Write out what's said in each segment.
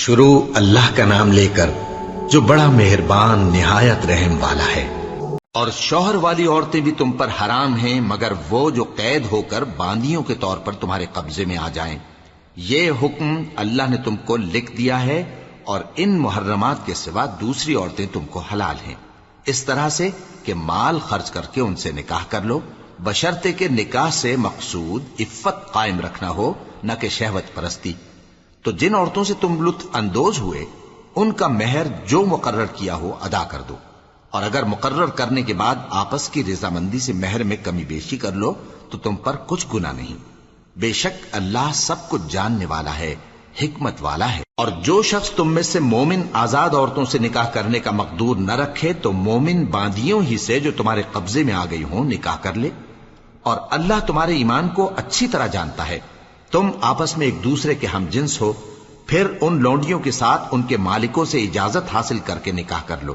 شروع اللہ کا نام لے کر جو بڑا مہربان نہایت رحم والا ہے۔ اور شوہر والی عورتیں بھی تم پر حرام ہیں مگر وہ جو قید ہو کر باندیوں کے طور پر تمہارے قبضے میں آ جائیں۔ یہ حکم اللہ نے تم کو لکھ دیا ہے، اور ان محرمات کے سوا دوسری عورتیں تم کو حلال ہیں، اس طرح سے کہ مال خرچ کر کے ان سے نکاح کر لو، بشرطے کہ نکاح سے مقصود عفت قائم رکھنا ہو، نہ کہ شہوت پرستی۔ تو جن عورتوں سے تم لطف اندوز ہوئے ان کا مہر جو مقرر کیا ہو ادا کر دو، اور اگر مقرر کرنے کے بعد آپس کی رضامندی سے مہر میں کمی بیشی کر لو تو تم پر کچھ گناہ نہیں۔ بے شک اللہ سب کچھ جاننے والا ہے، حکمت والا ہے۔ اور جو شخص تم میں سے مومن آزاد عورتوں سے نکاح کرنے کا مقدور نہ رکھے تو مومن باندیوں ہی سے جو تمہارے قبضے میں آ گئی ہوں نکاح کر لے، اور اللہ تمہارے ایمان کو اچھی طرح جانتا ہے۔ تم آپس میں ایک دوسرے کے ہم جنس ہو، پھر ان لونڈیوں کے ساتھ ان کے مالکوں سے اجازت حاصل کر کے نکاح کر لو،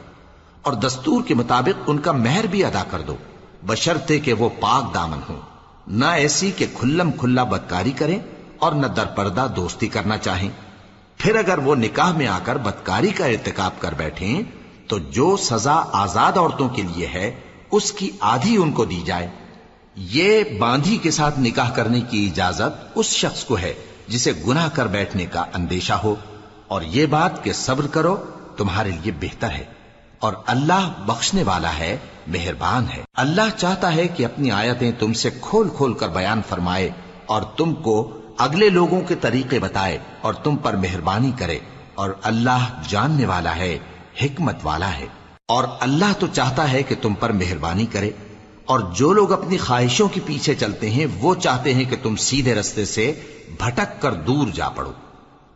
اور دستور کے مطابق ان کا مہر بھی ادا کر دو، بشرطے کہ وہ پاک دامن ہوں، نہ ایسی کہ کھلم کھلا بدکاری کریں اور نہ درپردہ دوستی کرنا چاہیں۔ پھر اگر وہ نکاح میں آ کر بدکاری کا ارتکاب کر بیٹھیں تو جو سزا آزاد عورتوں کے لیے ہے اس کی آدھی ان کو دی جائے۔ یہ باندھی کے ساتھ نکاح کرنے کی اجازت اس شخص کو ہے جسے گناہ کر بیٹھنے کا اندیشہ ہو، اور یہ بات کہ صبر کرو تمہارے لیے بہتر ہے، اور اللہ بخشنے والا ہے، مہربان ہے۔ اللہ چاہتا ہے کہ اپنی آیتیں تم سے کھول کھول کر بیان فرمائے اور تم کو اگلے لوگوں کے طریقے بتائے اور تم پر مہربانی کرے، اور اللہ جاننے والا ہے، حکمت والا ہے۔ اور اللہ تو چاہتا ہے کہ تم پر مہربانی کرے، اور جو لوگ اپنی خواہشوں کے پیچھے چلتے ہیں وہ چاہتے ہیں کہ تم سیدھے رستے سے بھٹک کر دور جا پڑو۔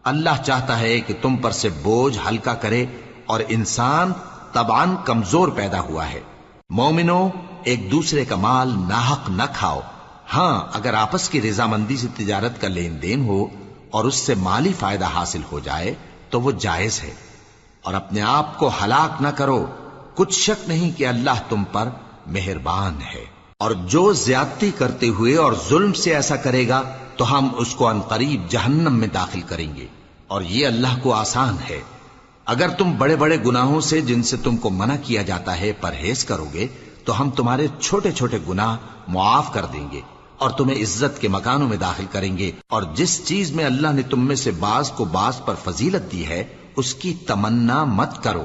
اللہ چاہتا ہے کہ تم پر سے بوجھ ہلکا کرے، اور انسان طبعاً کمزور پیدا ہوا ہے۔ مومنوں، ایک دوسرے کا مال ناحق نہ کھاؤ، ہاں اگر آپس کی رضامندی سے تجارت کا لین دین ہو اور اس سے مالی فائدہ حاصل ہو جائے تو وہ جائز ہے، اور اپنے آپ کو ہلاک نہ کرو، کچھ شک نہیں کہ اللہ تم پر مہربان ہے۔ اور جو زیادتی کرتے ہوئے اور ظلم سے ایسا کرے گا تو ہم اس کو عنقریب جہنم میں داخل کریں گے، اور یہ اللہ کو آسان ہے۔ اگر تم بڑے بڑے گناہوں سے جن سے تم کو منع کیا جاتا ہے پرہیز کرو گے تو ہم تمہارے چھوٹے چھوٹے گناہ معاف کر دیں گے اور تمہیں عزت کے مکانوں میں داخل کریں گے۔ اور جس چیز میں اللہ نے تم میں سے بعض کو بعض پر فضیلت دی ہے اس کی تمنا مت کرو۔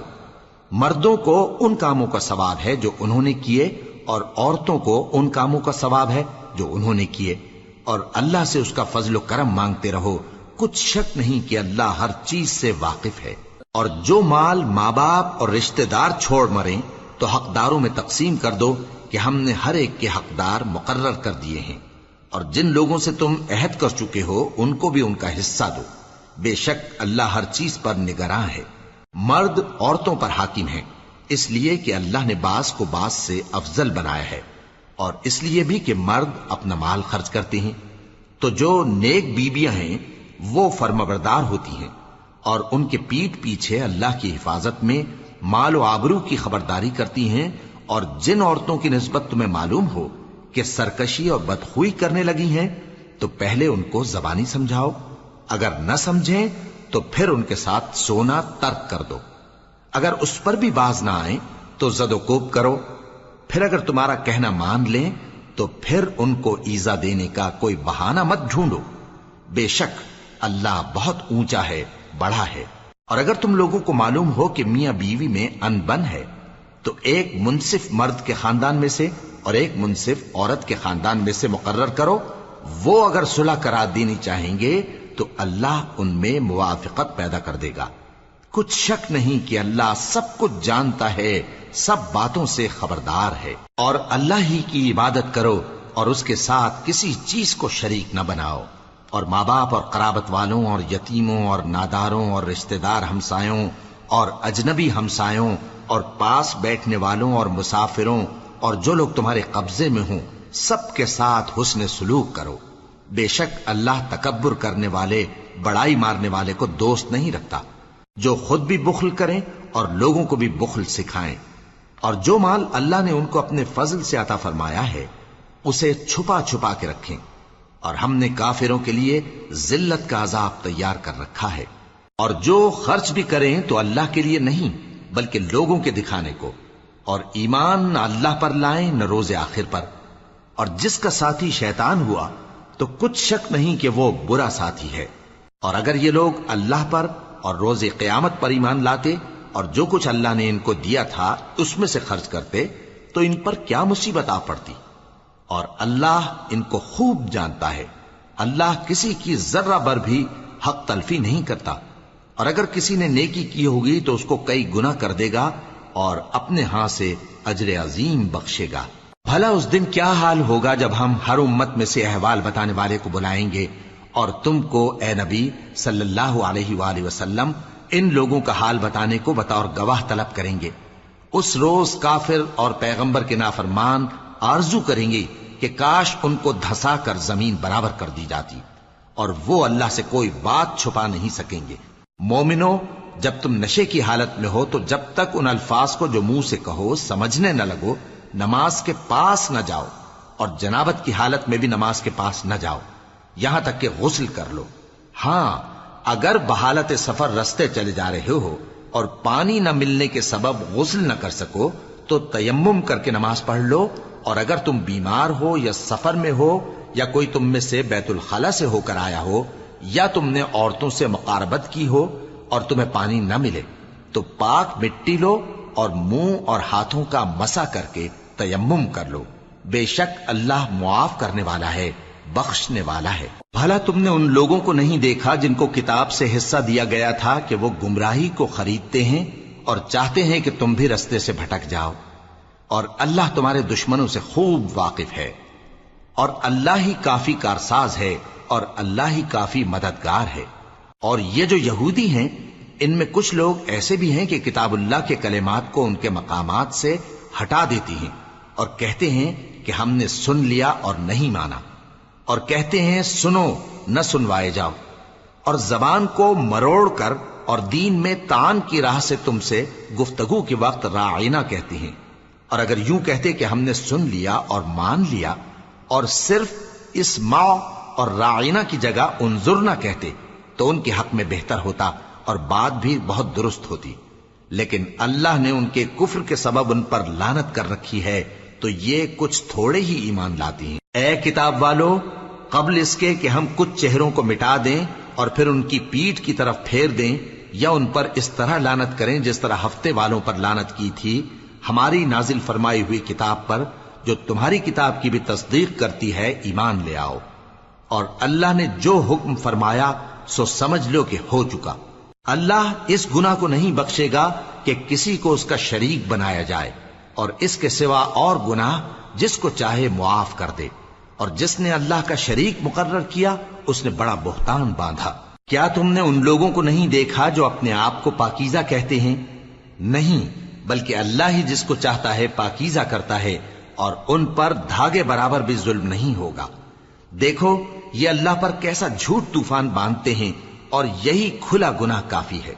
مردوں کو ان کاموں کا ثواب ہے جو انہوں نے کیے، اور عورتوں کو ان کاموں کا ثواب ہے جو انہوں نے کیے، اور اللہ سے اس کا فضل و کرم مانگتے رہو، کچھ شک نہیں کہ اللہ ہر چیز سے واقف ہے۔ اور جو مال ماں باپ اور رشتہ دار چھوڑ مریں تو حقداروں میں تقسیم کر دو کہ ہم نے ہر ایک کے حقدار مقرر کر دیے ہیں، اور جن لوگوں سے تم عہد کر چکے ہو ان کو بھی ان کا حصہ دو، بے شک اللہ ہر چیز پر نگراں ہے۔ مرد عورتوں پر حاکم ہیں، اس لیے کہ اللہ نے بعض کو بعض سے افضل بنایا ہے، اور اس لیے بھی کہ مرد اپنا مال خرچ کرتے ہیں۔ تو جو نیک بیویاں ہیں وہ فرمانبردار ہوتی ہیں، اور ان کے پیٹھ پیچھے اللہ کی حفاظت میں مال و آبرو کی خبرداری کرتی ہیں۔ اور جن عورتوں کی نسبت تمہیں معلوم ہو کہ سرکشی اور بدخوئی کرنے لگی ہیں تو پہلے ان کو زبانی سمجھاؤ، اگر نہ سمجھیں تو پھر ان کے ساتھ سونا ترک کر دو۔ اگر اس پر بھی باز نہ آئیں تو زد و کوب کرو، پھر اگر تمہارا کہنا مان لیں تو پھر ان کو ایذا دینے کا کوئی بہانہ مت ڈھونڈو، بے شک اللہ بہت اونچا ہے، بڑا ہے۔ اور اگر تم لوگوں کو معلوم ہو کہ میاں بیوی میں انبن ہے تو ایک منصف مرد کے خاندان میں سے اور ایک منصف عورت کے خاندان میں سے مقرر کرو، وہ اگر صلح کرا دینی چاہیں گے تو اللہ ان میں موافقت پیدا کر دے گا۔ کچھ شک نہیں کہ اللہ سب کچھ جانتا ہے، سب باتوں سے خبردار ہے۔ اور اللہ ہی کی عبادت کرو اور اس کے ساتھ کسی چیز کو شریک نہ بناؤ، اور ماں باپ اور قرابت والوں اور یتیموں اور ناداروں اور رشتہ دار ہمسایوں اور اجنبی ہمسایوں اور پاس بیٹھنے والوں اور مسافروں اور جو لوگ تمہارے قبضے میں ہوں سب کے ساتھ حسن سلوک کرو، بے شک اللہ تکبر کرنے والے، بڑائی مارنے والے کو دوست نہیں رکھتا۔ جو خود بھی بخل کریں اور لوگوں کو بھی بخل سکھائیں، اور جو مال اللہ نے ان کو اپنے فضل سے عطا فرمایا ہے اسے چھپا چھپا کے رکھیں، اور ہم نے کافروں کے لیے ذلت کا عذاب تیار کر رکھا ہے۔ اور جو خرچ بھی کریں تو اللہ کے لیے نہیں بلکہ لوگوں کے دکھانے کو، اور ایمان نہ اللہ پر لائیں نہ روز آخر پر، اور جس کا ساتھی شیطان ہوا تو کچھ شک نہیں کہ وہ برا ساتھی ہے۔ اور اگر یہ لوگ اللہ پر اور روز قیامت پر ایمان لاتے اور جو کچھ اللہ نے ان کو دیا تھا اس میں سے خرچ کرتے تو ان پر کیا مصیبت آ پڑتی، اور اللہ ان کو خوب جانتا ہے۔ اللہ کسی کی ذرہ بر بھی حق تلفی نہیں کرتا، اور اگر کسی نے نیکی کی ہوگی تو اس کو کئی گنا کر دے گا اور اپنے ہاں سے اجر عظیم بخشے گا۔ بھلا اس دن کیا حال ہوگا جب ہم ہر امت میں سے احوال بتانے والے کو بلائیں گے اور تم کو اے نبی صلی اللہ علیہ وآلہ وسلم ان لوگوں کا حال بتانے کو بطور گواہ طلب کریں گے۔ اس روز کافر اور پیغمبر کے نافرمان آرزو کریں گے کہ کاش ان کو دھسا کر زمین برابر کر دی جاتی، اور وہ اللہ سے کوئی بات چھپا نہیں سکیں گے۔ مومنو، جب تم نشے کی حالت میں ہو تو جب تک ان الفاظ کو جو منہ سے کہو سمجھنے نہ لگو نماز کے پاس نہ جاؤ، اور جنابت کی حالت میں بھی نماز کے پاس نہ جاؤ یہاں تک کہ غسل کر لو۔ ہاں، اگر بحالت سفر رستے چلے جا رہے ہو اور پانی نہ ملنے کے سبب غسل نہ کر سکو تو تیمم کر کے نماز پڑھ لو، اور اگر تم بیمار ہو یا سفر میں ہو یا کوئی تم میں سے بیت الخلا سے ہو کر آیا ہو یا تم نے عورتوں سے مقاربت کی ہو اور تمہیں پانی نہ ملے تو پاک مٹی لو اور منہ اور ہاتھوں کا مسح کر کے تیمم کر لو، بے شک اللہ معاف کرنے والا ہے، بخشنے والا ہے۔ بھلا تم نے ان لوگوں کو نہیں دیکھا جن کو کتاب سے حصہ دیا گیا تھا کہ وہ گمراہی کو خریدتے ہیں اور چاہتے ہیں کہ تم بھی رستے سے بھٹک جاؤ، اور اللہ تمہارے دشمنوں سے خوب واقف ہے، اور اللہ ہی کافی کارساز ہے، اور اللہ ہی کافی مددگار ہے۔ اور یہ جو یہودی ہیں ان میں کچھ لوگ ایسے بھی ہیں کہ کتاب اللہ کے کلمات کو ان کے مقامات سے ہٹا دیتی ہیں اور کہتے ہیں کہ ہم نے سن لیا اور نہیں مانا، اور کہتے ہیں سنو نہ سنوائے جاؤ، اور زبان کو مروڑ کر اور دین میں تان کی راہ سے تم سے گفتگو کے وقت راعینا کہتی ہیں، اور اگر یوں کہتے کہ ہم نے سن لیا اور مان لیا اور صرف اسمع اور راعینا کی جگہ انظرنا کہتے تو ان کے حق میں بہتر ہوتا اور بات بھی بہت درست ہوتی، لیکن اللہ نے ان کے کفر کے سبب ان پر لعنت کر رکھی ہے تو یہ کچھ تھوڑے ہی ایمان لاتی ہیں۔ اے کتاب والو، قبل اس کے کہ ہم کچھ چہروں کو مٹا دیں اور پھر ان کی پیٹھ کی طرف پھیر دیں یا ان پر اس طرح لعنت کریں جس طرح ہفتے والوں پر لعنت کی تھی، ہماری نازل فرمائی ہوئی کتاب پر جو تمہاری کتاب کی بھی تصدیق کرتی ہے ایمان لے آؤ، اور اللہ نے جو حکم فرمایا سو سمجھ لو کہ ہو چکا۔ اللہ اس گناہ کو نہیں بخشے گا کہ کسی کو اس کا شریک بنایا جائے، اور اس کے سوا اور گناہ جس کو چاہے معاف کر دے، اور جس نے اللہ کا شریک مقرر کیا اس نے بڑا بہتان باندھا۔ کیا تم نے ان لوگوں کو نہیں دیکھا جو اپنے آپ کو پاکیزہ کہتے ہیں؟ نہیں، بلکہ اللہ ہی جس کو چاہتا ہے پاکیزہ کرتا ہے، اور ان پر دھاگے برابر بھی ظلم نہیں ہوگا۔ دیکھو یہ اللہ پر کیسا جھوٹ طوفان باندھتے ہیں، اور یہی کھلا گناہ کافی ہے۔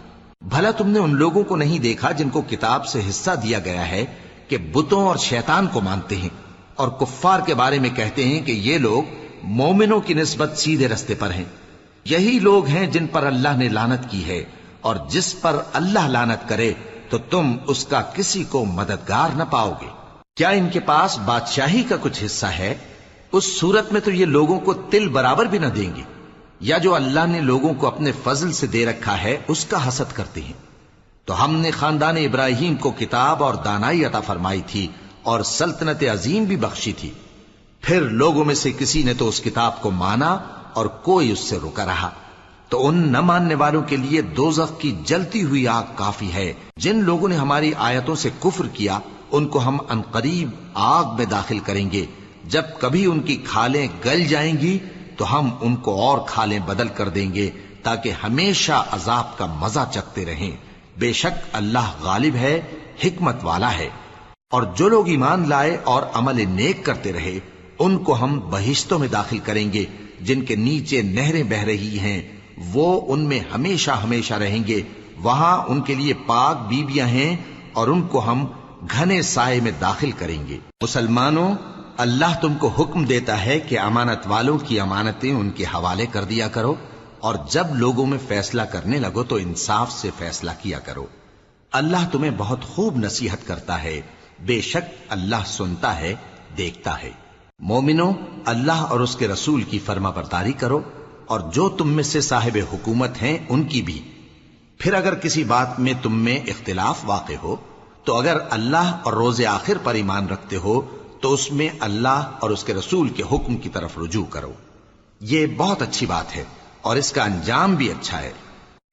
بھلا تم نے ان لوگوں کو نہیں دیکھا جن کو کتاب سے حصہ دیا گیا ہے کہ بتوں اور شیطان کو مانتے ہیں، اور کفار کے بارے میں کہتے ہیں کہ یہ لوگ مومنوں کی نسبت سیدھے رستے پر ہیں۔ یہی لوگ ہیں جن پر اللہ نے لعنت کی ہے، اور جس پر اللہ لعنت کرے تو تم اس کا کسی کو مددگار نہ پاؤ گے۔ کیا ان کے پاس بادشاہی کا کچھ حصہ ہے؟ اس صورت میں تو یہ لوگوں کو تل برابر بھی نہ دیں گے، یا جو اللہ نے لوگوں کو اپنے فضل سے دے رکھا ہے اس کا حسد کرتے ہیں۔ تو ہم نے خاندان ابراہیم کو کتاب اور دانائی عطا فرمائی تھی اور سلطنت عظیم بھی بخشی تھی، پھر لوگوں میں سے کسی نے تو اس کتاب کو مانا اور کوئی اس سے رکا رہا، تو ان نہ ماننے والوں کے لیے دوزخ کی جلتی ہوئی آگ کافی ہے۔ جن لوگوں نے ہماری آیتوں سے کفر کیا ان کو ہم عنقریب آگ میں داخل کریں گے، جب کبھی ان کی کھالیں گل جائیں گی تو ہم ان کو اور کھالیں بدل کر دیں گے تاکہ ہمیشہ عذاب کا مزہ چکھتے رہیں۔ بے شک اللہ غالب ہے، حکمت والا ہے۔ اور جو لوگ ایمان لائے اور عمل نیک کرتے رہے ان کو ہم بہشتوں میں داخل کریں گے جن کے نیچے نہریں بہ رہی ہیں، وہ ان میں ہمیشہ ہمیشہ رہیں گے، وہاں ان کے لیے پاک بیویاں ہیں اور ان کو ہم گھنے سائے میں داخل کریں گے۔ مسلمانوں، اللہ تم کو حکم دیتا ہے کہ امانت والوں کی امانتیں ان کے حوالے کر دیا کرو، اور جب لوگوں میں فیصلہ کرنے لگو تو انصاف سے فیصلہ کیا کرو. اللہ تمہیں بہت خوب نصیحت کرتا ہے، بے شک اللہ سنتا ہے، دیکھتا ہے. مومنو، اللہ اور اس کے رسول کی فرما برداری کرو، اور جو تم میں سے صاحب حکومت ہیں ان کی بھی. پھر اگر کسی بات میں تم میں اختلاف واقع ہو تو اگر اللہ اور روز آخر پر ایمان رکھتے ہو تو اس میں اللہ اور اس کے رسول کے حکم کی طرف رجوع کرو. یہ بہت اچھی بات ہے اور اس کا انجام بھی اچھا ہے.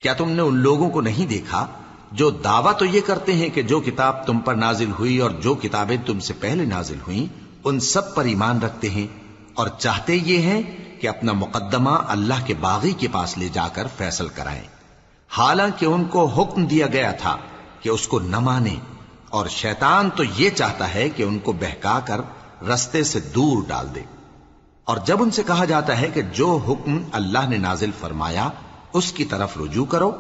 کیا تم نے ان لوگوں کو نہیں دیکھا جو دعویٰ تو یہ کرتے ہیں کہ جو کتاب تم پر نازل ہوئی اور جو کتابیں تم سے پہلے نازل ہوئیں ان سب پر ایمان رکھتے ہیں، اور چاہتے یہ ہیں کہ اپنا مقدمہ اللہ کے باغی کے پاس لے جا کر فیصل کرائیں، حالانکہ ان کو حکم دیا گیا تھا کہ اس کو نہ مانیں، اور شیطان تو یہ چاہتا ہے کہ ان کو بہکا کر رستے سے دور ڈال دے. اور جب ان سے کہا جاتا ہے کہ جو حکم اللہ نے نازل فرمایا اس کی طرف رجوع کرو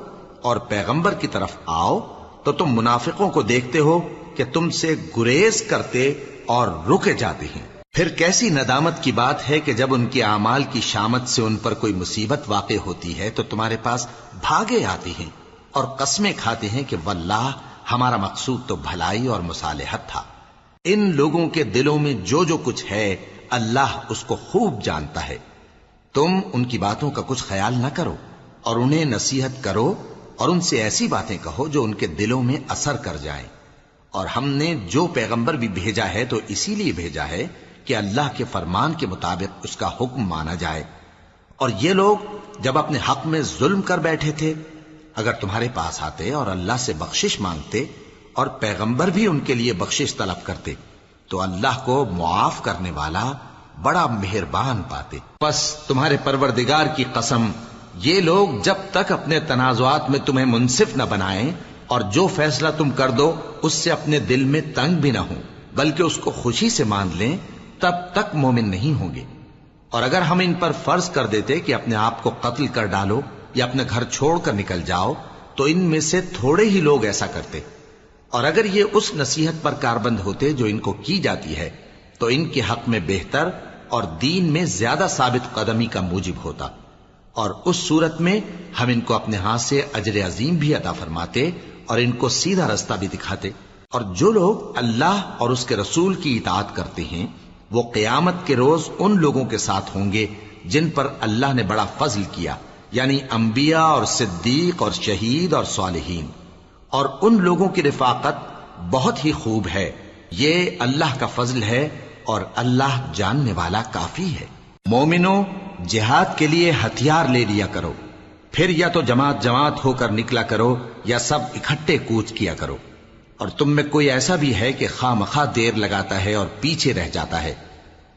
اور پیغمبر کی طرف آؤ، تو تم منافقوں کو دیکھتے ہو کہ تم سے گریز کرتے اور رکے جاتے ہیں. پھر کیسی ندامت کی بات ہے کہ جب ان کے اعمال کی شامت سے ان پر کوئی مصیبت واقع ہوتی ہے تو تمہارے پاس بھاگے آتے ہیں اور قسمیں کھاتے ہیں کہ واللہ ہمارا مقصود تو بھلائی اور مصالحت تھا. ان لوگوں کے دلوں میں جو جو کچھ ہے اللہ اس کو خوب جانتا ہے. تم ان کی باتوں کا کچھ خیال نہ کرو اور انہیں نصیحت کرو اور ان سے ایسی باتیں کہو جو ان کے دلوں میں اثر کر جائیں. اور ہم نے جو پیغمبر بھی بھیجا ہے تو اسی لیے بھیجا ہے کہ اللہ کے فرمان کے مطابق اس کا حکم مانا جائے. اور یہ لوگ جب اپنے حق میں ظلم کر بیٹھے تھے اگر تمہارے پاس آتے اور اللہ سے بخشش مانگتے اور پیغمبر بھی ان کے لیے بخشش طلب کرتے تو اللہ کو معاف کرنے والا بڑا مہربان پاتے. پس تمہارے پروردگار کی قسم، یہ لوگ جب تک اپنے تنازعات میں تمہیں منصف نہ بنائیں اور جو فیصلہ تم کر دو اس سے اپنے دل میں تنگ بھی نہ ہوں بلکہ اس کو خوشی سے مان لیں، تب تک مومن نہیں ہوں گے. اور اگر ہم ان پر فرض کر دیتے کہ اپنے آپ کو قتل کر ڈالو یا اپنے گھر چھوڑ کر نکل جاؤ تو ان میں سے تھوڑے ہی لوگ ایسا کرتے. اور اگر یہ اس نصیحت پر کاربند ہوتے جو ان کو کی جاتی ہے تو ان کے حق میں بہتر اور دین میں زیادہ ثابت قدمی کا موجب ہوتا، اور اس صورت میں ہم ان کو اپنے ہاتھ سے اجر عظیم بھی عطا فرماتے اور ان کو سیدھا رستہ بھی دکھاتے. اور جو لوگ اللہ اور اس کے رسول کی اطاعت کرتے ہیں وہ قیامت کے روز ان لوگوں کے ساتھ ہوں گے جن پر اللہ نے بڑا فضل کیا، یعنی انبیاء اور صدیق اور شہید اور صالحین. اور ان لوگوں کی رفاقت بہت ہی خوب ہے. یہ اللہ کا فضل ہے اور اللہ جاننے والا کافی ہے. مومنو، جہاد کے لیے ہتھیار لے لیا کرو، پھر یا تو جماعت جماعت ہو کر نکلا کرو یا سب اکٹھے کوچ کیا کرو. اور تم میں کوئی ایسا بھی ہے کہ خواہ مخواہ دیر لگاتا ہے اور پیچھے رہ جاتا ہے،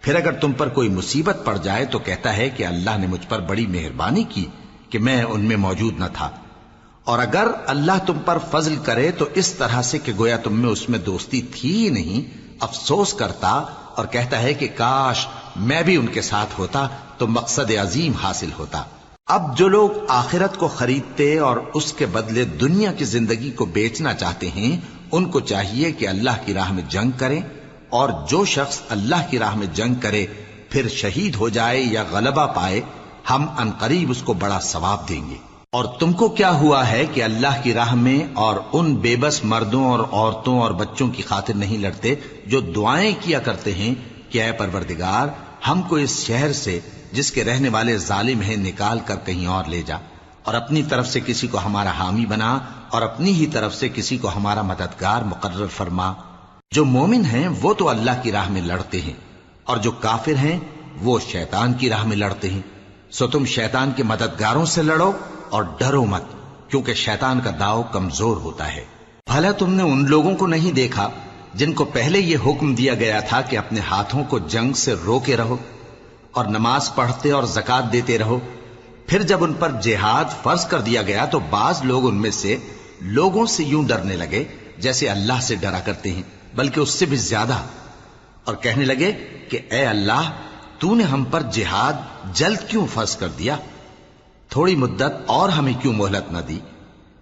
پھر اگر تم پر کوئی مصیبت پڑ جائے تو کہتا ہے کہ اللہ نے مجھ پر بڑی مہربانی کی کہ میں ان میں موجود نہ تھا. اور اگر اللہ تم پر فضل کرے تو اس طرح سے کہ گویا تم میں اس میں دوستی تھی ہی نہیں، افسوس کرتا اور کہتا ہے کہ کاش میں بھی ان کے ساتھ ہوتا تو مقصد عظیم حاصل ہوتا. اب جو لوگ آخرت کو خریدتے اور اس کے بدلے دنیا کی زندگی کو بیچنا چاہتے ہیں ان کو چاہیے کہ اللہ کی راہ میں جنگ کریں، اور جو شخص اللہ کی راہ میں جنگ کرے پھر شہید ہو جائے یا غلبہ پائے ہم عنقریب اس کو بڑا ثواب دیں گے. اور تم کو کیا ہوا ہے کہ اللہ کی راہ میں اور ان بے بس مردوں اور عورتوں اور بچوں کی خاطر نہیں لڑتے جو دعائیں کیا کرتے ہیں کہ اے پروردگار ہم کو اس شہر سے جس کے رہنے والے ظالم ہیں نکال کر کہیں اور لے جا، اور اپنی طرف سے کسی کو ہمارا حامی بنا اور اپنی ہی طرف سے کسی کو ہمارا مددگار مقرر فرما. جو مومن ہیں وہ تو اللہ کی راہ میں لڑتے ہیں اور جو کافر ہیں وہ شیطان کی راہ میں لڑتے ہیں. سو تم شیطان کے مددگاروں سے لڑو اور ڈرو مت، کیونکہ شیطان کا داؤ کمزور ہوتا ہے. بھلا تم نے ان لوگوں کو نہیں دیکھا جن کو پہلے یہ حکم دیا گیا تھا کہ اپنے ہاتھوں کو جنگ سے روکے رہو اور نماز پڑھتے اور زکوٰۃ دیتے رہو، پھر جب ان پر جہاد فرض کر دیا گیا تو بعض لوگ ان میں سے لوگوں سے یوں ڈرنے لگے جیسے اللہ سے ڈرا کرتے ہیں، بلکہ اس سے بھی زیادہ، اور کہنے لگے کہ اے اللہ تو نے ہم پر جہاد جلد کیوں فرض کر دیا، تھوڑی مدت اور ہمیں کیوں مہلت نہ دی.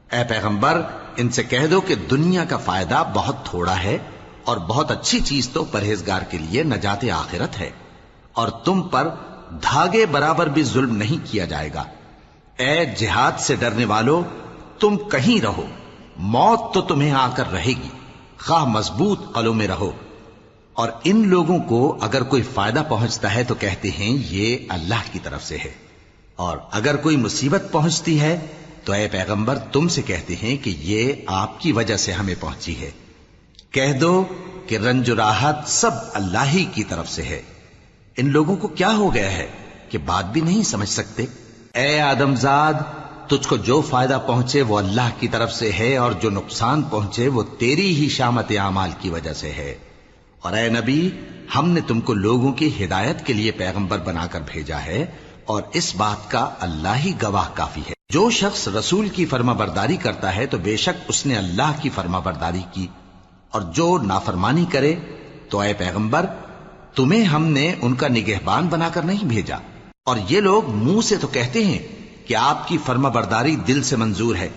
اے پیغمبر ان سے کہہ دو کہ دنیا کا فائدہ بہت تھوڑا ہے اور بہت اچھی چیز تو پرہیزگار کے لیے نجات آخرت ہے، اور تم پر دھاگے برابر بھی ظلم نہیں کیا جائے گا. اے جہاد سے ڈرنے والو، تم کہیں رہو، موت تو تمہیں آ کر رہے گی، خواہ مضبوط قلعوں میں رہو۔ اور ان لوگوں کو اگر کوئی فائدہ پہنچتا ہے تو کہتے ہیں یہ اللہ کی طرف سے ہے، اور اگر کوئی مصیبت پہنچتی ہے تو اے پیغمبر تم سے کہتے ہیں کہ یہ آپ کی وجہ سے ہمیں پہنچی ہے۔ کہہ دو کہ رنج و راحت سب اللہ ہی کی طرف سے ہے۔ ان لوگوں کو کیا ہو گیا ہے کہ بات بھی نہیں سمجھ سکتے؟ اے آدم زاد، تجھ کو جو فائدہ پہنچے وہ اللہ کی طرف سے ہے، اور جو نقصان پہنچے وہ تیری ہی شامت اعمال کی وجہ سے ہے۔ اور اے نبی، ہم نے تم کو لوگوں کی ہدایت کے لیے پیغمبر بنا کر بھیجا ہے، اور اس بات کا اللہ ہی گواہ کافی ہے۔ جو شخص رسول کی فرما برداری کرتا ہے تو بے شک اس نے اللہ کی فرما برداری کی، اور جو نافرمانی کرے تو اے پیغمبر تمہیں ہم نے ان کا نگہبان بنا کر نہیں بھیجا۔ اور یہ لوگ منہ سے تو کہتے ہیں کہ آپ کی فرما برداری دل سے منظور ہے،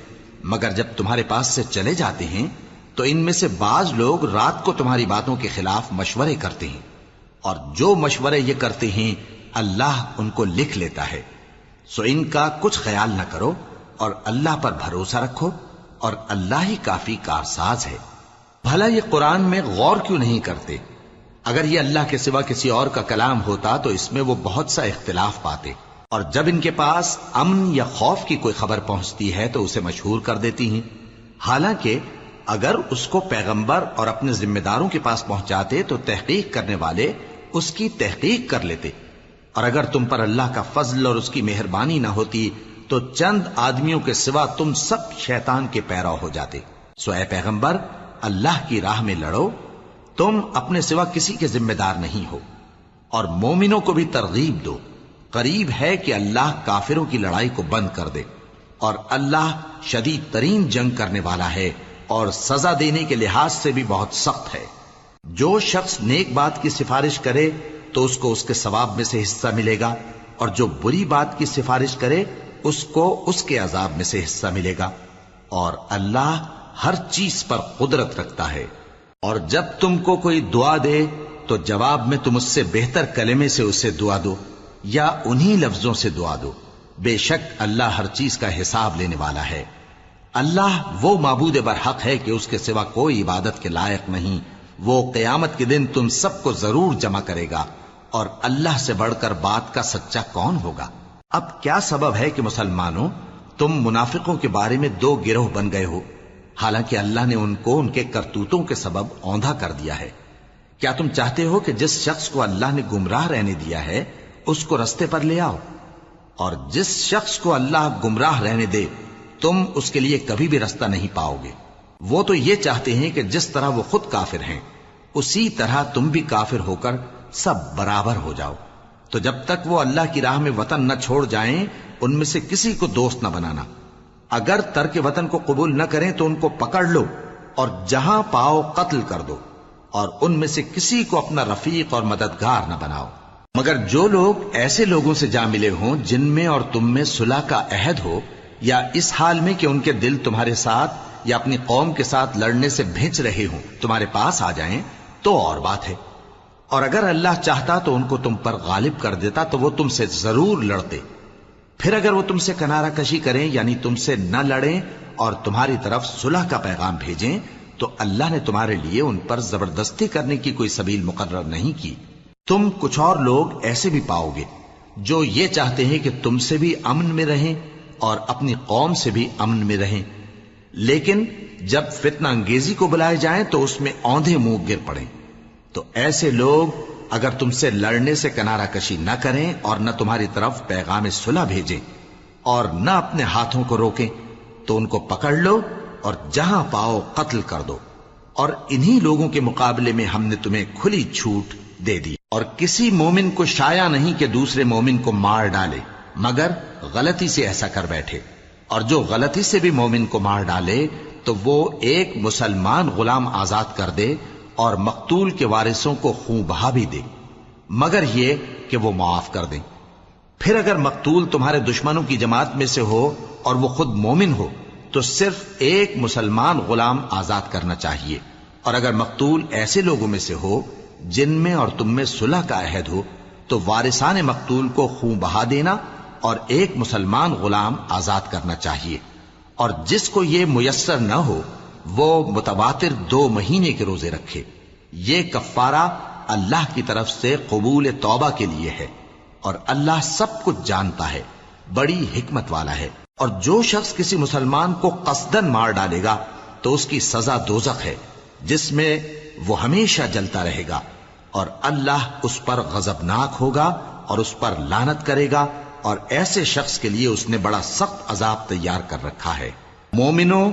مگر جب تمہارے پاس سے چلے جاتے ہیں تو ان میں سے بعض لوگ رات کو تمہاری باتوں کے خلاف مشورے کرتے ہیں، اور جو مشورے یہ کرتے ہیں اللہ ان کو لکھ لیتا ہے۔ سو ان کا کچھ خیال نہ کرو اور اللہ پر بھروسہ رکھو، اور اللہ ہی کافی کارساز ہے۔ بھلا یہ قرآن میں غور کیوں نہیں کرتے؟ اگر یہ اللہ کے سوا کسی اور کا کلام ہوتا تو اس میں وہ بہت سا اختلاف پاتے، اور جب ان کے پاس امن یا خوف کی کوئی خبر پہنچتی ہے تو اسے مشہور کر دیتی ہیں، حالانکہ اگر اس کو پیغمبر اور اپنے ذمہ داروں کے پاس پہنچاتے تو تحقیق کرنے والے اس کی تحقیق کر لیتے، اور اگر تم پر اللہ کا فضل اور اس کی مہربانی نہ ہوتی تو چند آدمیوں کے سوا تم سب شیطان کے پیرو ہو جاتے۔ سو اے پیغمبر، اللہ کی راہ میں لڑو، تم اپنے سوا کسی کے ذمہ دار نہیں ہو، اور مومنوں کو بھی ترغیب دو۔ قریب ہے کہ اللہ کافروں کی لڑائی کو بند کر دے، اور اللہ شدید ترین جنگ کرنے والا ہے اور سزا دینے کے لحاظ سے بھی بہت سخت ہے۔ جو شخص نیک بات کی سفارش کرے تو اس کو اس کے ثواب میں سے حصہ ملے گا، اور جو بری بات کی سفارش کرے اس کو اس کے عذاب میں سے حصہ ملے گا، اور اللہ ہر چیز پر قدرت رکھتا ہے۔ اور جب تم کو کوئی دعا دے تو جواب میں تم اس سے بہتر کلمے سے اسے دعا دو، یا انہی لفظوں سے دعا دو، بے شک اللہ ہر چیز کا حساب لینے والا ہے۔ اللہ وہ معبود برحق ہے کہ اس کے سوا کوئی عبادت کے لائق نہیں۔ وہ قیامت کے دن تم سب کو ضرور جمع کرے گا، اور اللہ سے بڑھ کر بات کا سچا کون ہوگا؟ اب کیا سبب ہے کہ مسلمانوں تم منافقوں کے بارے میں دو گروہ بن گئے ہو، حالانکہ اللہ نے ان کو ان کے کرتوتوں کے سبب اوندھا کر دیا ہے؟ کیا تم چاہتے ہو کہ جس شخص کو اللہ نے گمراہ رہنے دیا ہے اس کو رستے پر لے آؤ، اور جس شخص کو اللہ گمراہ رہنے دے تم اس کے لیے کبھی بھی رستہ نہیں پاؤ گے؟ وہ تو یہ چاہتے ہیں کہ جس طرح وہ خود کافر ہیں اسی طرح تم بھی کافر ہو کر سب برابر ہو جاؤ۔ تو جب تک وہ اللہ کی راہ میں وطن نہ چھوڑ جائیں ان میں سے کسی کو دوست نہ بنانا۔ اگر ترک وطن کو قبول نہ کریں تو ان کو پکڑ لو اور جہاں پاؤ قتل کر دو، اور ان میں سے کسی کو اپنا رفیق اور مددگار نہ بناؤ، مگر جو لوگ ایسے لوگوں سے جا ملے ہوں جن میں اور تم میں صلح کا عہد ہو، یا اس حال میں کہ ان کے دل تمہارے ساتھ یا اپنی قوم کے ساتھ لڑنے سے بھنچ رہے ہوں تمہارے پاس آ جائیں تو اور بات ہے۔ اور اگر اللہ چاہتا تو ان کو تم پر غالب کر دیتا تو وہ تم سے ضرور لڑتے۔ پھر اگر وہ تم سے کنارہ کشی کریں یعنی تم سے نہ لڑیں اور تمہاری طرف صلح کا پیغام بھیجیں تو اللہ نے تمہارے لیے ان پر زبردستی کرنے کی کوئی سبیل مقرر نہیں کی۔ تم کچھ اور لوگ ایسے بھی پاؤ گے جو یہ چاہتے ہیں کہ تم سے بھی امن میں رہیں اور اپنی قوم سے بھی امن میں رہیں، لیکن جب فتنہ انگیزی کو بلائے جائیں تو اس میں اوندھے منہ گر پڑیں۔ تو ایسے لوگ اگر تم سے لڑنے سے کنارہ کشی نہ کریں اور نہ تمہاری طرف پیغام صلح بھیجیں اور نہ اپنے ہاتھوں کو روکیں تو ان کو پکڑ لو اور جہاں پاؤ قتل کر دو۔ اور انہی لوگوں کے مقابلے میں ہم نے تمہیں کھلی چھوٹ دے دی، اور کسی مومن کو شایع نہیں کہ دوسرے مومن کو مار ڈالے مگر غلطی سے ایسا کر بیٹھے، اور جو غلطی سے بھی مومن کو مار ڈالے تو وہ ایک مسلمان غلام آزاد کر دے اور مقتول کے وارثوں کو خون بہا بھی دے، مگر یہ کہ وہ معاف کر دیں۔ پھر اگر مقتول تمہارے دشمنوں کی جماعت میں سے ہو اور وہ خود مومن ہو تو صرف ایک مسلمان غلام آزاد کرنا چاہیے، اور اگر مقتول ایسے لوگوں میں سے ہو جن میں اور تم میں صلح کا عہد ہو تو وارثان مقتول کو خون بہا دینا اور ایک مسلمان غلام آزاد کرنا چاہیے، اور جس کو یہ میسر نہ ہو وہ متواتر 2 مہینے کے روزے رکھے۔ یہ کفارہ اللہ کی طرف سے قبول توبہ کے لیے ہے، اور اللہ سب کچھ جانتا ہے، بڑی حکمت والا ہے۔ اور جو شخص کسی مسلمان کو قصدن مار ڈالے گا تو اس کی سزا دوزخ ہے، جس میں وہ ہمیشہ جلتا رہے گا، اور اللہ اس پر غضبناک ہوگا اور اس پر لعنت کرے گا، اور ایسے شخص کے لیے اس نے بڑا سخت عذاب تیار کر رکھا ہے۔ مومنو،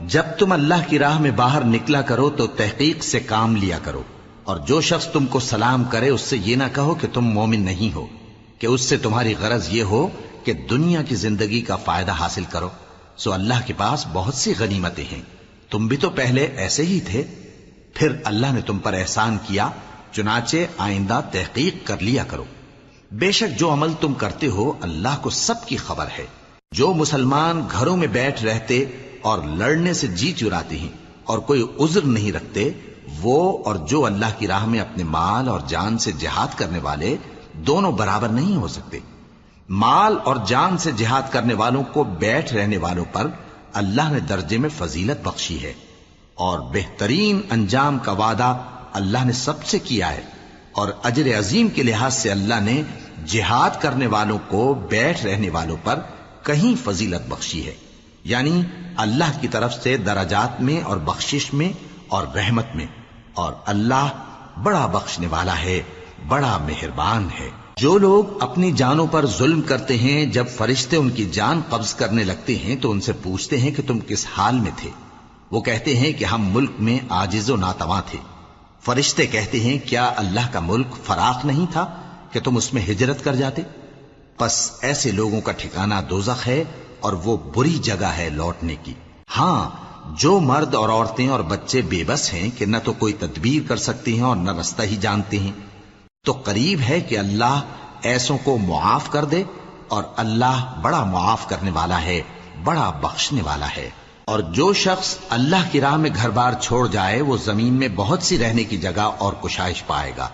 جب تم اللہ کی راہ میں باہر نکلا کرو تو تحقیق سے کام لیا کرو، اور جو شخص تم کو سلام کرے اس سے یہ نہ کہو کہ تم مومن نہیں ہو، کہ اس سے تمہاری غرض یہ ہو کہ دنیا کی زندگی کا فائدہ حاصل کرو۔ سو اللہ کے پاس بہت سی غنیمتیں ہیں، تم بھی تو پہلے ایسے ہی تھے، پھر اللہ نے تم پر احسان کیا، چنانچہ آئندہ تحقیق کر لیا کرو۔ بے شک جو عمل تم کرتے ہو اللہ کو سب کی خبر ہے۔ جو مسلمان گھروں میں بیٹھ رہتے اور لڑنے سے جی چراتے ہیں اور کوئی عذر نہیں رکھتے، وہ اور جو اللہ کی راہ میں اپنے مال اور جان سے جہاد کرنے والے دونوں برابر نہیں ہو سکتے۔ مال اور جان سے جہاد کرنے والوں کو بیٹھ رہنے والوں پر اللہ نے درجے میں فضیلت بخشی ہے، اور بہترین انجام کا وعدہ اللہ نے سب سے کیا ہے، اور اجر عظیم کے لحاظ سے اللہ نے جہاد کرنے والوں کو بیٹھ رہنے والوں پر کہیں فضیلت بخشی ہے، یعنی اللہ کی طرف سے درجات میں اور بخشش میں اور رحمت میں، اور اللہ بڑا بخشنے والا ہے، بڑا مہربان ہے۔ جو لوگ اپنی جانوں پر ظلم کرتے ہیں، جب فرشتے ان کی جان قبض کرنے لگتے ہیں تو ان سے پوچھتے ہیں کہ تم کس حال میں تھے؟ وہ کہتے ہیں کہ ہم ملک میں عاجز و ناتواں تھے۔ فرشتے کہتے ہیں کیا اللہ کا ملک فراخ نہیں تھا کہ تم اس میں ہجرت کر جاتے؟ پس ایسے لوگوں کا ٹھکانہ دوزخ ہے، اور وہ بری جگہ ہے لوٹنے کی۔ ہاں، جو مرد اور عورتیں اور بچے بے بس ہیں کہ نہ تو کوئی تدبیر کر سکتے ہیں اور نہ رستہ ہی جانتے ہیں، تو قریب ہے کہ اللہ ایسوں کو معاف کر دے، اور اللہ بڑا معاف کرنے والا ہے، بڑا بخشنے والا ہے۔ اور جو شخص اللہ کی راہ میں گھر بار چھوڑ جائے وہ زمین میں بہت سی رہنے کی جگہ اور کشائش پائے گا،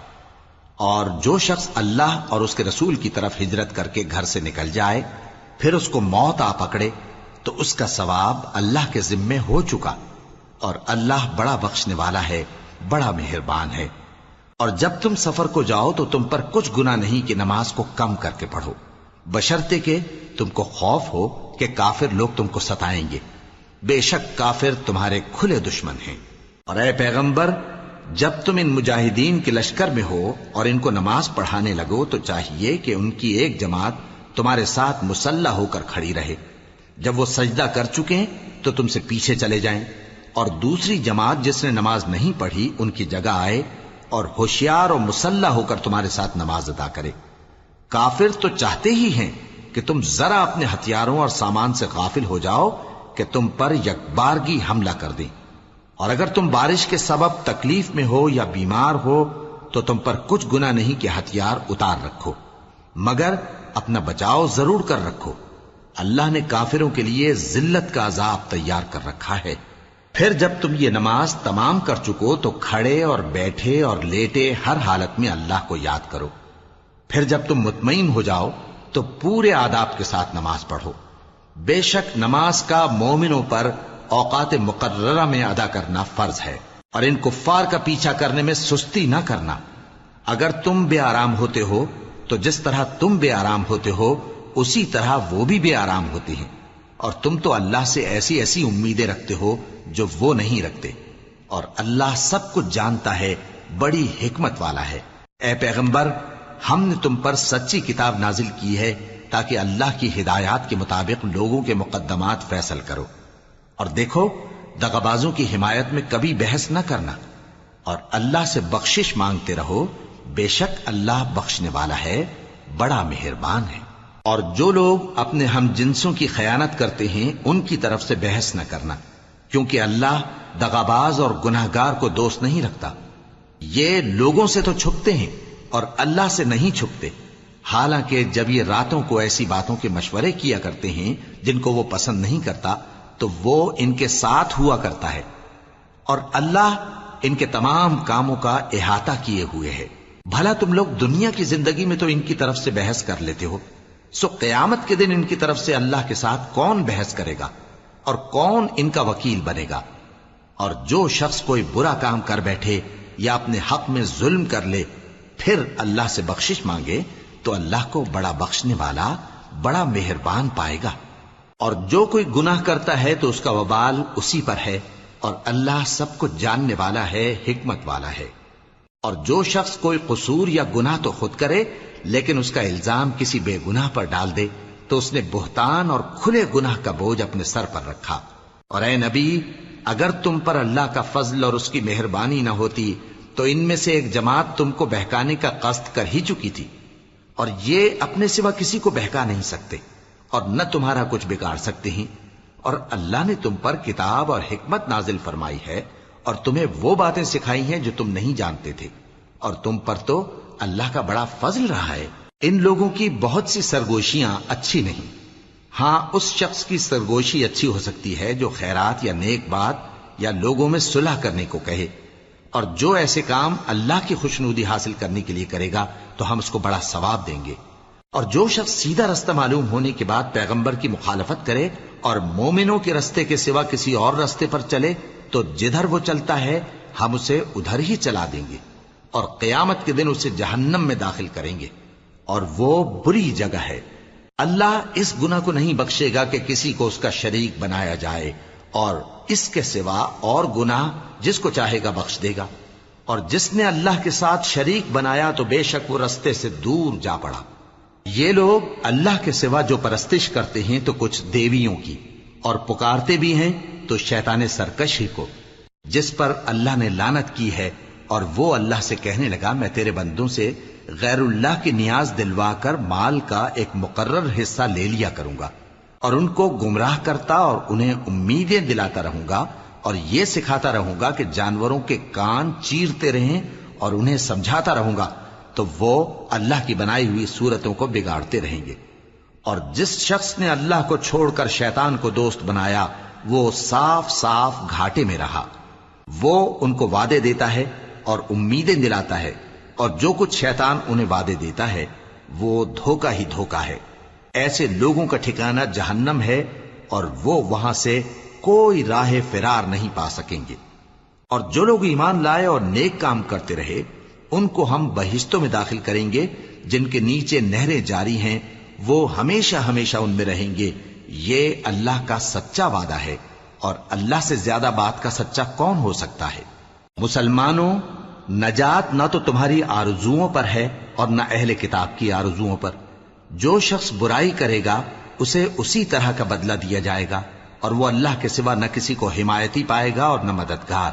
اور جو شخص اللہ اور اس کے رسول کی طرف ہجرت کر کے گھر سے نکل جائے پھر اس کو موت آ پکڑے تو اس کا ثواب اللہ کے ذمے ہو چکا، اور اللہ بڑا بخشنے والا ہے، بڑا مہربان ہے۔ اور جب تم سفر کو جاؤ تو تم پر کچھ گناہ نہیں کہ نماز کو کم کر کے پڑھو، بشرطے کہ تم کو خوف ہو کہ کافر لوگ تم کو ستائیں گے، بے شک کافر تمہارے کھلے دشمن ہیں۔ اور اے پیغمبر، جب تم ان مجاہدین کے لشکر میں ہو اور ان کو نماز پڑھانے لگو تو چاہیے کہ ان کی ایک جماعت تمہارے ساتھ مسلح ہو کر کھڑی رہے، جب وہ سجدہ کر چکے تو تم سے پیچھے چلے جائیں، اور دوسری جماعت جس نے نماز نہیں پڑھی ان کی جگہ آئے اور ہوشیار اور مسلح ہو کر تمہارے ساتھ نماز ادا کرے۔ کافر تو چاہتے ہی ہیں کہ تم ذرا اپنے ہتھیاروں اور سامان سے غافل ہو جاؤ کہ تم پر یکبارگی حملہ کر دیں، اور اگر تم بارش کے سبب تکلیف میں ہو یا بیمار ہو تو تم پر کچھ گناہ نہیں کہ ہتھیار اتار رکھو، مگر اپنا بچاؤ ضرور کر رکھو۔ اللہ نے کافروں کے لیے ذلت کا عذاب تیار کر رکھا ہے۔ پھر جب تم یہ نماز تمام کر چکو تو کھڑے اور بیٹھے اور لیٹے ہر حالت میں اللہ کو یاد کرو۔ پھر جب تم مطمئن ہو جاؤ تو پورے آداب کے ساتھ نماز پڑھو۔ بے شک نماز کا مومنوں پر اوقات مقررہ میں ادا کرنا فرض ہے، اور ان کفار کا پیچھا کرنے میں سستی نہ کرنا۔ اگر تم بے آرام ہوتے ہو تو جس طرح تم بے آرام ہوتے ہو اسی طرح وہ بھی بے آرام ہوتے ہیں، اور تم تو اللہ سے ایسی ایسی امیدیں رکھتے ہو جو وہ نہیں رکھتے، اور اللہ سب کچھ جانتا ہے، بڑی حکمت والا ہے۔ اے پیغمبر، ہم نے تم پر سچی کتاب نازل کی ہے تاکہ اللہ کی ہدایات کے مطابق لوگوں کے مقدمات فیصل کرو، اور دیکھو دغابازوں کی حمایت میں کبھی بحث نہ کرنا، اور اللہ سے بخشش مانگتے رہو، بے شک اللہ بخشنے والا ہے، بڑا مہربان ہے۔ اور جو لوگ اپنے ہم جنسوں کی خیانت کرتے ہیں ان کی طرف سے بحث نہ کرنا، کیونکہ اللہ دغاباز اور گناہگار کو دوست نہیں رکھتا۔ یہ لوگوں سے تو چھپتے ہیں اور اللہ سے نہیں چھپتے، حالانکہ جب یہ راتوں کو ایسی باتوں کے مشورے کیا کرتے ہیں جن کو وہ پسند نہیں کرتا تو وہ ان کے ساتھ ہوا کرتا ہے، اور اللہ ان کے تمام کاموں کا احاطہ کیے ہوئے ہے۔ بھلا تم لوگ دنیا کی زندگی میں تو ان کی طرف سے بحث کر لیتے ہو، سو قیامت کے دن ان کی طرف سے اللہ کے ساتھ کون بحث کرے گا اور کون ان کا وکیل بنے گا؟ اور جو شخص کوئی برا کام کر بیٹھے یا اپنے حق میں ظلم کر لے پھر اللہ سے بخشش مانگے تو اللہ کو بڑا بخشنے والا بڑا مہربان پائے گا۔ اور جو کوئی گناہ کرتا ہے تو اس کا وبال اسی پر ہے، اور اللہ سب کچھ جاننے والا ہے، حکمت والا ہے۔ اور جو شخص کوئی قصور یا گناہ تو خود کرے لیکن اس کا الزام کسی بے گناہ پر ڈال دے تو اس نے بہتان اور کھلے گناہ کا بوجھ اپنے سر پر رکھا۔ اور اے نبی، اگر تم پر اللہ کا فضل اور اس کی مہربانی نہ ہوتی تو ان میں سے ایک جماعت تم کو بہکانے کا قصد کر ہی چکی تھی، اور یہ اپنے سوا کسی کو بہکا نہیں سکتے اور نہ تمہارا کچھ بگاڑ سکتے ہیں۔ اور اللہ نے تم پر کتاب اور حکمت نازل فرمائی ہے اور تمہیں وہ باتیں سکھائی ہیں جو تم نہیں جانتے تھے، اور تم پر تو اللہ کا بڑا فضل رہا ہے۔ ان لوگوں کی بہت سی سرگوشیاں اچھی نہیں، ہاں اس شخص کی سرگوشی اچھی ہو سکتی ہے جو خیرات یا نیک بات یا لوگوں میں صلح کرنے کو کہے، اور جو ایسے کام اللہ کی خوشنودی حاصل کرنے کے لیے کرے گا تو ہم اس کو بڑا ثواب دیں گے۔ اور جو شخص سیدھا رستہ معلوم ہونے کے بعد پیغمبر کی مخالفت کرے اور مومنوں کے رستے کے سوا کسی اور رستے پر چلے تو جدھر وہ چلتا ہے ہم اسے ادھر ہی چلا دیں گے، اور قیامت کے دن اسے جہنم میں داخل کریں گے، اور وہ بری جگہ ہے۔ اللہ اس گناہ کو نہیں بخشے گا کہ کسی کو اس کا شریک بنایا جائے، اور اس کے سوا اور گناہ جس کو چاہے گا بخش دے گا، اور جس نے اللہ کے ساتھ شریک بنایا تو بے شک وہ رستے سے دور جا پڑا۔ یہ لوگ اللہ کے سوا جو پرستش کرتے ہیں تو کچھ دیویوں کی، اور پکارتے بھی ہیں تو شیطان سرکش ہی کو، جس پر اللہ نے لعنت کی ہے، اور وہ اللہ سے کہنے لگا میں تیرے بندوں سے غیر اللہ کی نیاز دلوا کر مال کا ایک مقرر حصہ لے لیا کروں گا، اور ان کو گمراہ کرتا اور انہیں امیدیں دلاتا رہوں گا، اور یہ سکھاتا رہوں گا کہ جانوروں کے کان چیرتے رہیں، اور انہیں سمجھاتا رہوں گا تو وہ اللہ کی بنائی ہوئی صورتوں کو بگاڑتے رہیں گے۔ اور جس شخص نے اللہ کو چھوڑ کر شیطان کو دوست بنایا وہ صاف صاف گھاٹے میں رہا۔ وہ ان کو وعدے دیتا ہے اور امیدیں دلاتا ہے، اور جو کچھ شیطان انہیں وعدے دیتا ہے وہ دھوکہ ہی دھوکہ ہے۔ ایسے لوگوں کا ٹھکانہ جہنم ہے، اور وہ وہاں سے کوئی راہ فرار نہیں پا سکیں گے۔ اور جو لوگ ایمان لائے اور نیک کام کرتے رہے ان کو ہم بہشتوں میں داخل کریں گے جن کے نیچے نہریں جاری ہیں، وہ ہمیشہ ہمیشہ ان میں رہیں گے۔ یہ اللہ کا سچا وعدہ ہے، اور اللہ سے زیادہ بات کا سچا کون ہو سکتا ہے؟ مسلمانوں، نجات نہ تو تمہاری آرزوؤں پر ہے اور نہ اہل کتاب کی آرزوؤں پر۔ جو شخص برائی کرے گا اسے اسی طرح کا بدلہ دیا جائے گا، اور وہ اللہ کے سوا نہ کسی کو حمایتی پائے گا اور نہ مددگار۔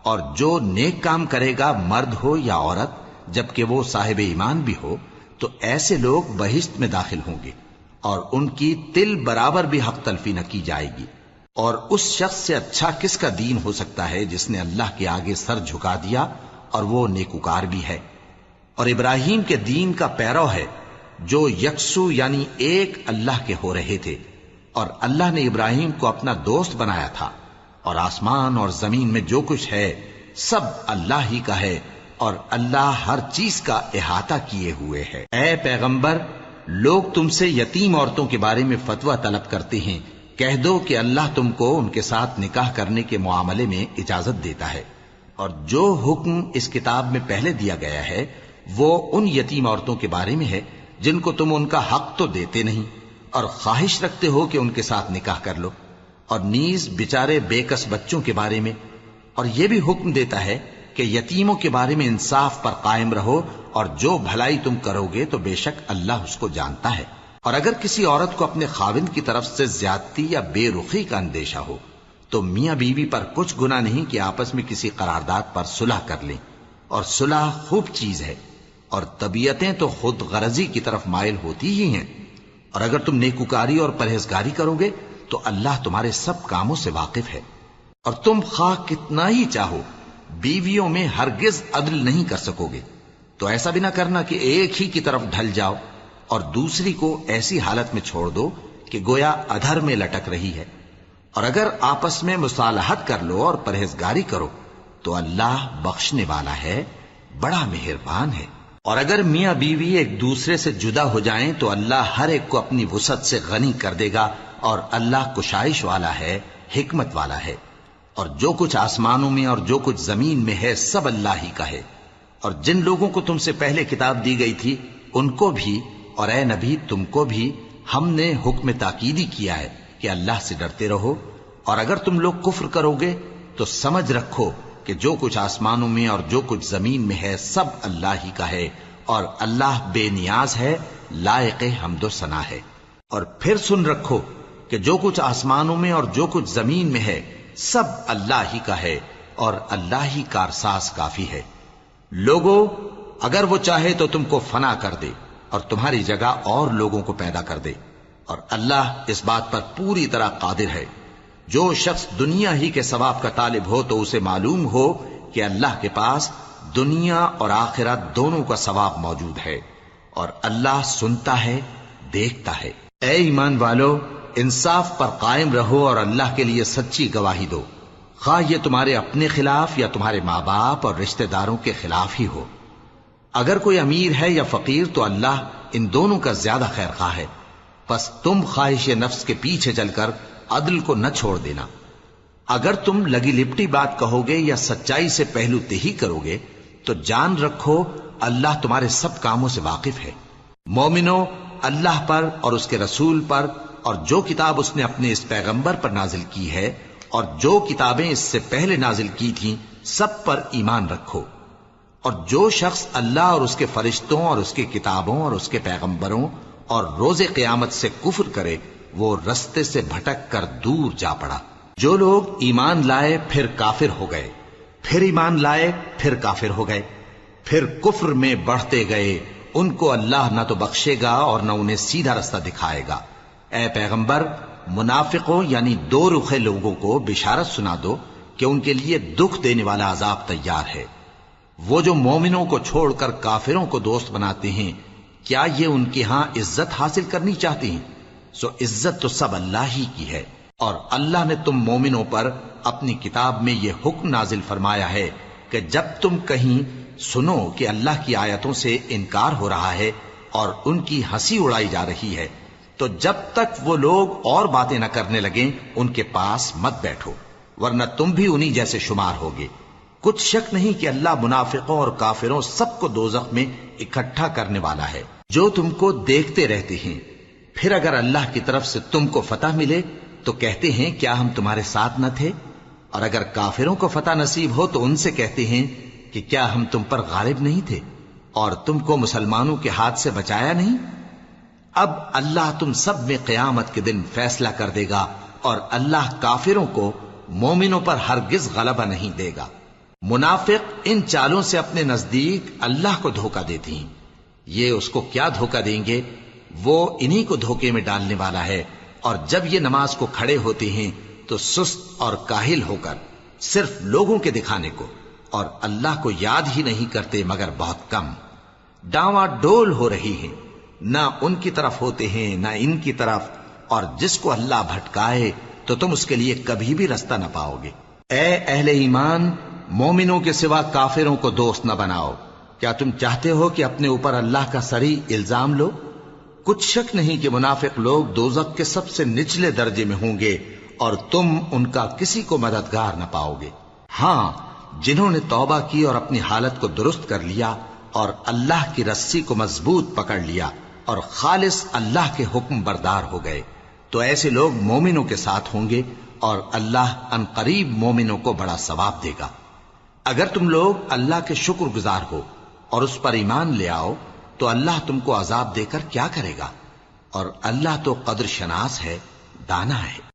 اور جو نیک کام کرے گا مرد ہو یا عورت جبکہ وہ صاحب ایمان بھی ہو تو ایسے لوگ بہشت میں داخل ہوں گے، اور ان کی تل برابر بھی حق تلفی نہ کی جائے گی۔ اور اس شخص سے اچھا کس کا دین ہو سکتا ہے جس نے اللہ کے آگے سر جھکا دیا اور وہ نیکوکار بھی ہے، اور ابراہیم کے دین کا پیرو ہے جو یکسو یعنی ایک اللہ کے ہو رہے تھے، اور اللہ نے ابراہیم کو اپنا دوست بنایا تھا۔ اور آسمان اور زمین میں جو کچھ ہے سب اللہ ہی کا ہے، اور اللہ ہر چیز کا احاطہ کیے ہوئے ہے۔ اے پیغمبر، لوگ تم سے یتیم عورتوں کے بارے میں فتویٰ طلب کرتے ہیں، کہہ دو کہ اللہ تم کو ان کے ساتھ نکاح کرنے کے معاملے میں اجازت دیتا ہے، اور جو حکم اس کتاب میں پہلے دیا گیا ہے وہ ان یتیم عورتوں کے بارے میں ہے جن کو تم ان کا حق تو دیتے نہیں، اور خواہش رکھتے ہو کہ ان کے ساتھ نکاح کر لو، اور نیز بیچارے بے کس بچوں کے بارے میں۔ اور یہ بھی حکم دیتا ہے کہ یتیموں کے بارے میں انصاف پر قائم رہو، اور جو بھلائی تم کرو گے تو بے شک اللہ اس کو جانتا ہے۔ اور اگر کسی عورت کو اپنے خاوند کی طرف سے زیادتی یا بے رخی کا اندیشہ ہو تو میاں بیوی پر کچھ گناہ نہیں کہ آپس میں کسی قرارداد پر صلح کر لیں، اور صلح خوب چیز ہے، اور طبیعتیں تو خود غرضی کی طرف مائل ہوتی ہی ہیں۔ اور اگر تم نیکوکاری اور پرہیزگاری کرو گے تو اللہ تمہارے سب کاموں سے واقف ہے۔ اور تم خواہ کتنا ہی چاہو بیویوں میں ہرگز عدل نہیں کر سکو گے، تو ایسا بھی نہ کرنا کہ ایک ہی کی طرف ڈھل جاؤ اور دوسری کو ایسی حالت میں چھوڑ دو کہ گویا ادھر میں لٹک رہی ہے۔ اور اگر آپس میں مصالحت کر لو اور پرہیزگاری کرو تو اللہ بخشنے والا ہے، بڑا مہربان ہے۔ اور اگر میاں بیوی ایک دوسرے سے جدا ہو جائیں تو اللہ ہر ایک کو اپنی وسعت سے غنی کر دے گا، اور اللہ کشائش والا ہے، حکمت والا ہے۔ اور جو کچھ آسمانوں میں اور جو کچھ زمین میں ہے سب اللہ ہی کا ہے۔ اور جن لوگوں کو تم سے پہلے کتاب دی گئی تھی ان کو بھی اور اے نبی تم کو بھی ہم نے حکم تاکیدی کیا ہے کہ اللہ سے ڈرتے رہو، اور اگر تم لوگ کفر کرو گے تو سمجھ رکھو کہ جو کچھ آسمانوں میں اور جو کچھ زمین میں ہے سب اللہ ہی کا ہے، اور اللہ بے نیاز ہے، لائق حمد و ثنا ہے۔ اور پھر سن رکھو کہ جو کچھ آسمانوں میں اور جو کچھ زمین میں ہے سب اللہ ہی کا ہے، اور اللہ ہی کارساز کافی ہے۔ لوگو اگر وہ چاہے تو تم کو فنا کر دے اور تمہاری جگہ اور لوگوں کو پیدا کر دے، اور اللہ اس بات پر پوری طرح قادر ہے۔ جو شخص دنیا ہی کے ثواب کا طالب ہو تو اسے معلوم ہو کہ اللہ کے پاس دنیا اور آخرت دونوں کا ثواب موجود ہے، اور اللہ سنتا ہے، دیکھتا ہے۔ اے ایمان والو، انصاف پر قائم رہو اور اللہ کے لیے سچی گواہی دو، خواہ یہ تمہارے اپنے خلاف یا تمہارے ماں باپ اور رشتہ داروں کے خلاف ہی ہو۔ اگر کوئی امیر ہے یا فقیر تو اللہ ان دونوں کا زیادہ خیر خواہ ہے، پس تم خواہش نفس کے پیچھے چل کر عدل کو نہ چھوڑ دینا۔ اگر تم لگی لپٹی بات کہو گے یا سچائی سے پہلو تہی کرو گے تو جان رکھو اللہ تمہارے سب کاموں سے واقف ہے۔ مومنو، اللہ پر اور اس کے رسول پر اور جو کتاب اس نے اپنے اس پیغمبر پر نازل کی ہے اور جو کتابیں اس سے پہلے نازل کی تھیں سب پر ایمان رکھو۔ اور جو شخص اللہ اور اس کے فرشتوں اور اس کے کتابوں اور اس کے پیغمبروں اور روز قیامت سے کفر کرے وہ رستے سے بھٹک کر دور جا پڑا۔ جو لوگ ایمان لائے پھر کافر ہو گئے، پھر ایمان لائے پھر کافر ہو گئے، پھر کفر میں بڑھتے گئے، ان کو اللہ نہ تو بخشے گا اور نہ انہیں سیدھا رستہ دکھائے گا۔ اے پیغمبر، منافقوں یعنی دو رخے لوگوں کو بشارت سنا دو کہ ان کے لیے دکھ دینے والا عذاب تیار ہے۔ وہ جو مومنوں کو چھوڑ کر کافروں کو دوست بناتے ہیں، کیا یہ ان کے ہاں عزت حاصل کرنی چاہتے ہیں؟ سو عزت تو سب اللہ ہی کی ہے۔ اور اللہ نے تم مومنوں پر اپنی کتاب میں یہ حکم نازل فرمایا ہے کہ جب تم کہیں سنو کہ اللہ کی آیتوں سے انکار ہو رہا ہے اور ان کی ہنسی اڑائی جا رہی ہے تو جب تک وہ لوگ اور باتیں نہ کرنے لگیں ان کے پاس مت بیٹھو، ورنہ تم بھی انہی جیسے شمار ہوگے۔ کچھ شک نہیں کہ اللہ منافقوں اور کافروں سب کو دوزخ میں اکٹھا کرنے والا ہے۔ جو تم کو دیکھتے رہتے ہیں، پھر اگر اللہ کی طرف سے تم کو فتح ملے تو کہتے ہیں کیا ہم تمہارے ساتھ نہ تھے؟ اور اگر کافروں کو فتح نصیب ہو تو ان سے کہتے ہیں کہ کیا ہم تم پر غالب نہیں تھے اور تم کو مسلمانوں کے ہاتھ سے بچایا نہیں؟ اب اللہ تم سب میں قیامت کے دن فیصلہ کر دے گا، اور اللہ کافروں کو مومنوں پر ہرگز غلبہ نہیں دے گا۔ منافق ان چالوں سے اپنے نزدیک اللہ کو دھوکہ دیتے ہیں، یہ اس کو کیا دھوکہ دیں گے؟ وہ انہی کو دھوکے میں ڈالنے والا ہے۔ اور جب یہ نماز کو کھڑے ہوتے ہیں تو سست اور کاہل ہو کر صرف لوگوں کے دکھانے کو اور اللہ کو یاد ہی نہیں کرتے مگر بہت کم۔ ڈاواں ڈول ہو رہی ہیں، نہ ان کی طرف ہوتے ہیں نہ ان کی طرف، اور جس کو اللہ بھٹکائے تو تم اس کے لیے کبھی بھی رستہ نہ پاؤ گے۔ اے اہل ایمان، مومنوں کے سوا کافروں کو دوست نہ بناؤ۔ کیا تم چاہتے ہو کہ اپنے اوپر اللہ کا صریح الزام لو؟ کچھ شک نہیں کہ منافق لوگ دوزخ کے سب سے نچلے درجے میں ہوں گے اور تم ان کا کسی کو مددگار نہ پاؤ گے۔ ہاں، جنہوں نے توبہ کی اور اپنی حالت کو درست کر لیا اور اللہ کی رسی کو مضبوط پکڑ لیا اور خالص اللہ کے حکم بردار ہو گئے تو ایسے لوگ مومنوں کے ساتھ ہوں گے، اور اللہ ان قریب مومنوں کو بڑا ثواب دے گا۔ اگر تم لوگ اللہ کے شکر گزار ہو اور اس پر ایمان لے آؤ تو اللہ تم کو عذاب دے کر کیا کرے گا؟ اور اللہ تو قدر شناس ہے، دانا ہے۔